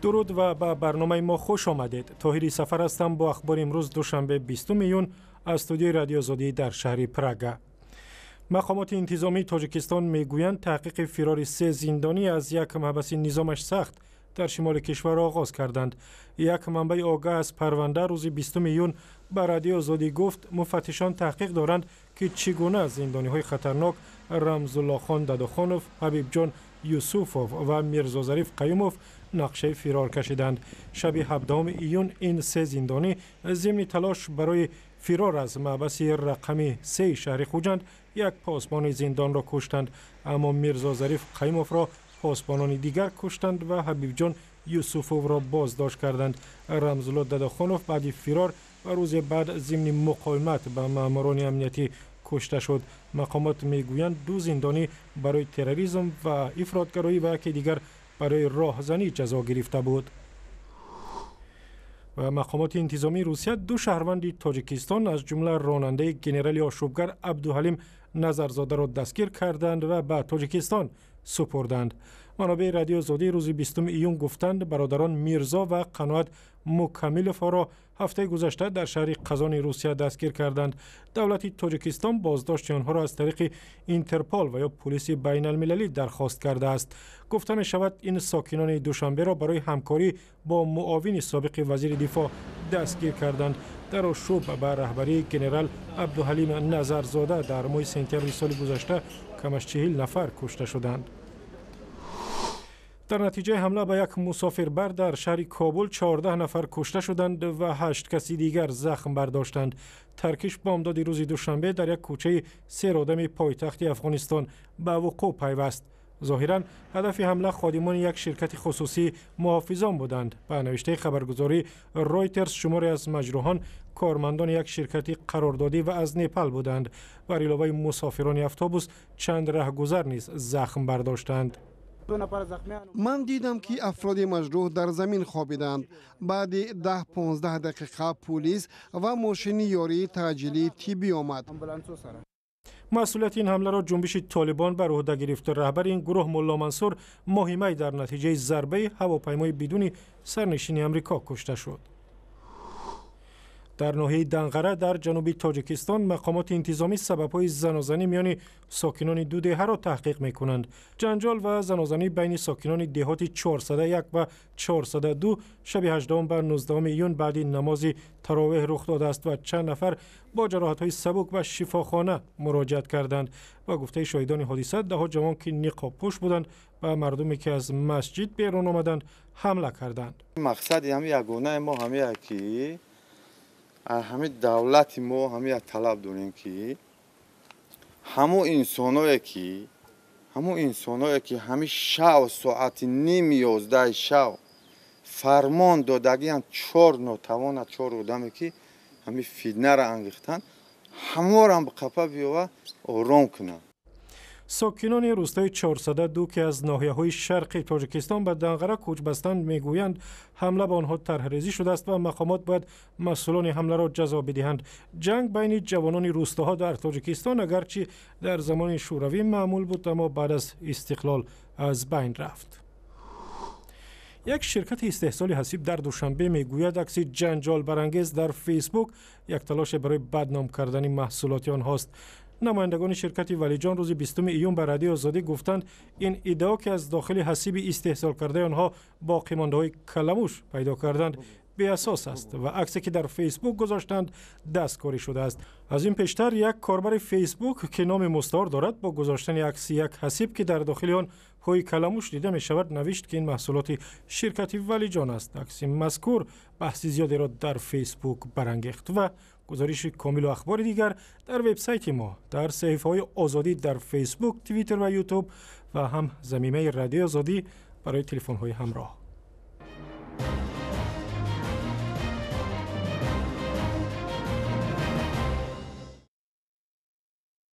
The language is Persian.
درود و به برنامه ما خوش آمدید. طاهری سفر هستم با اخبار امروز دوشنبه 20 میلیون از استودیوی رادیو آزادی در شهر پراگ. مقامات انتظامی تاجیکستان میگویند تحقیق فرار 3 زندانی از یک محبس نظامش سخت در شمال کشور آغاز کردند. یک منبع آگاه از پرونده روز 20 میلیون به رادیو آزادی گفت مفتشان تحقیق دارند که چگونه زندانی‌های خطرناک رمزالله خان داداخانوف، حبیب جان یوسوفوف و میرزا ظریف قیوموف نقشه فرار کشیدند. شب 17 ایون این 3 زندانی ضمن تلاش برای فرار از محبس رقمی 3 شهر خوجند یک پاسبان زندان را کشتند، اما میرزا ظریف قیوموف را پاسبانان دیگر کشتند و حبیب جان یوسوفوف را بازداشت کردند. رمزالله داداخانوف بعد فرار و روز بعد ضمن مقاومت به ماموران امنیتی کشته شد. مقامات میگویند 2 زندانی برای تروریسم و افراطگرایی و یکی دیگر برای راهزنی جزا گرفته بود. و مقامات انتظامی روسیه 2 شهروند تاجیکستان از جمله راننده گنرال آشوبگر عبدالحلیم نظرزاده را دستگیر کردند و به تاجیکستان سپردند. منابع رادیو آزادی روز 20 ایون گفتند برادران میرزا و قناعت مکملوف را هفته گذشته در شهر قزان روسیه دستگیر کردند. دولت تاجیکستان بازداشت آنها را از طریق اینترپول و یا پلیس بین المللی درخواست کرده است. گفته می شود این ساکنان دوشنبه را برای همکاری با معاون سابق وزیر دفاع دستگیر کردند. در آشوب به رهبری گنرال عبدالحلیم نظرزاده در ماه سپتامبر سال گذشته کم از 40 نفر کشته شدند. در نتیجه حمله به یک مسافربر در شهر کابل 14 نفر کشته شدند و 8 کسی دیگر زخم برداشتند. ترکش بامداد روز دوشنبه در یک کوچه سرآدم پایتخت افغانستان به وقوع پیوست. ظاهراً هدف حمله خادمان یک شرکت خصوصی محافظان بودند. به نوشته خبرگزاری رایترز شماری از مجروحان کارمندان یک شرکت قراردادی و از نپال بودند. بر علاوه مسافران اتوبوس چند رهگذر نیز زخم برداشتند. من دیدم که افراد مجروح در زمین خوابیدند. بعد 10-15 دقیقه پلیس و ماشین یاری تعجیلی تیبی آمد. مسئولیت این حمله را جنبش طالبان بر عهده گرفته. رهبر این گروه ملا منصور ماه می در نتیجه ضربه هواپیمای بدون سرنشین آمریکا کشته شد. در ناحیه دنقره در جنوب تاجیکستان مقامات انتظامی سبب‌های زنازنی میان ساکنان 2 دهه را تحقیق می‌کنند. جنجال و زنازنی بین ساکنان دهات 401 و 402 شب 18 و 19 ایون بعد نماز تراویح رخ داده است و چند نفر با جراحت‌های سبک به شفاخانه مراجعت کردند. با گفته شاهدان حادثه ده جوان که نقاب پوش بودند و مردمی که از مسجد بیرون آمدند حمله کردند. مقصد همین یگانه ما همین کی همه دولت ما همه طلب داریم که همون انسانایی که همه شب ساعت نیم 11 شب فرمان دادگی 4 ناتوان 4 آدمی که همه فتنه را انگیختن همه را به قفا بیاوه آرام کنند. ساکنان روستای 402 که از ناحیه‌های شرق تاجیکستان به دنقره کوچ بستند میگویند حمله به آنها طرح‌ریزی شده است و مقامات باید مسئولان حمله را جزا بدهند. جنگ بین جوانان روستاها در تاجیکستان اگرچه در زمان شوروی معمول بود اما بعد از استقلال از بین رفت. یک شرکت استحصال حسیب در دوشنبه میگوید عکس جنجال برانگیز در فیسبوک یک تلاش برای بدنام کردن محصولات آنهاست. نمایندگان شرکت ولیجان روز 20 ایون به رادیو آزادی گفتند این ادعا که از داخل حسیب استحصال کرده آنها باقی مانده‌های کلموش پیدا کردند بی اساس است و عکسی که در فیسبوک گذاشتند دستکاری شده است. از این پیشتر یک کاربر فیسبوک که نام مستعار دارد با گذاشتن عکس یک حسیب که در داخل آن پای کلموش دیده می شود نوشت که این محصولات شرکت ولیجان است. عکس مذکور بحث زیادی را در فیسبوک برانگیخت. و گزارش کامل و اخبار دیگر در وبسایت ما در صفحه‌های آزادی در فیسبوک، توییتر و یوتیوب و هم زمینه رادیو آزادی برای تلفن‌های همراه.